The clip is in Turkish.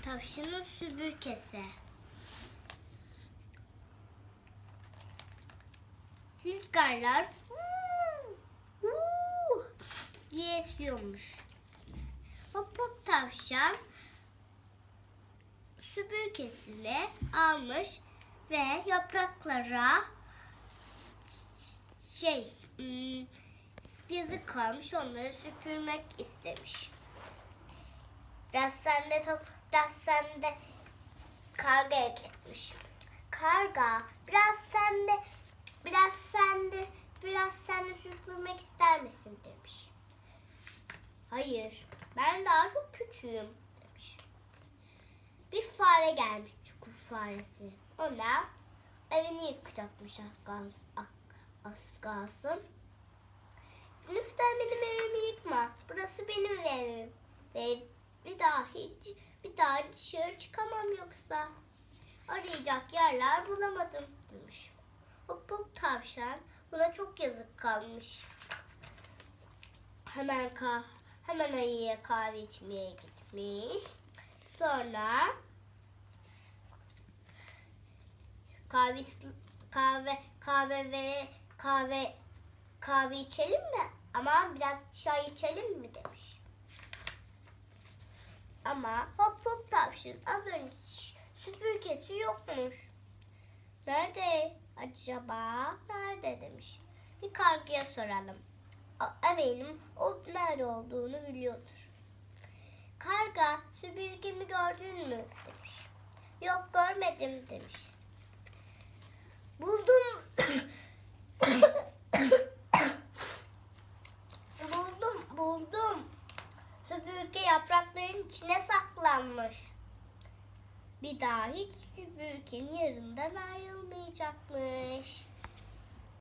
Tavşanın süpürgesi. Rüzgarlar diye esiyormuş. Hop hop tavşan süpürgesini almış ve yapraklara yazık kalmış, onları süpürmek istemiş. Biraz sende karga ekletmiş. Karga biraz sende süpürmek ister misin demiş. Hayır, ben daha çok küçüğüm demiş. Bir fare gelmiş, çukur faresi. Ona evini yıkacakmış az kalsın. Lütfen benim evimi yıkma. Burası benim evim. Ve bir daha dışarı çıkamam yoksa. Arayacak yerler bulamadım demiş. Hop hop tavşan buna çok yazık kalmış. Hemen ayıya kahve içmeye gitmiş. Sonra kahve içelim mi? Ama biraz çay içelim mi demiş. Ama hop hop tavşan az önce süpürgesi yokmuş. Nerede acaba? Nerede demiş. Bir kargaya soralım. Eminim o nerede olduğunu biliyordur. Karga, süpürgemi gördün mü demiş. Yok görmedim demiş. Buldum. buldum. Süpürge yaprakların içine saklanmış. Bir daha hiç süpürgenin yanından ayrılmayacakmış.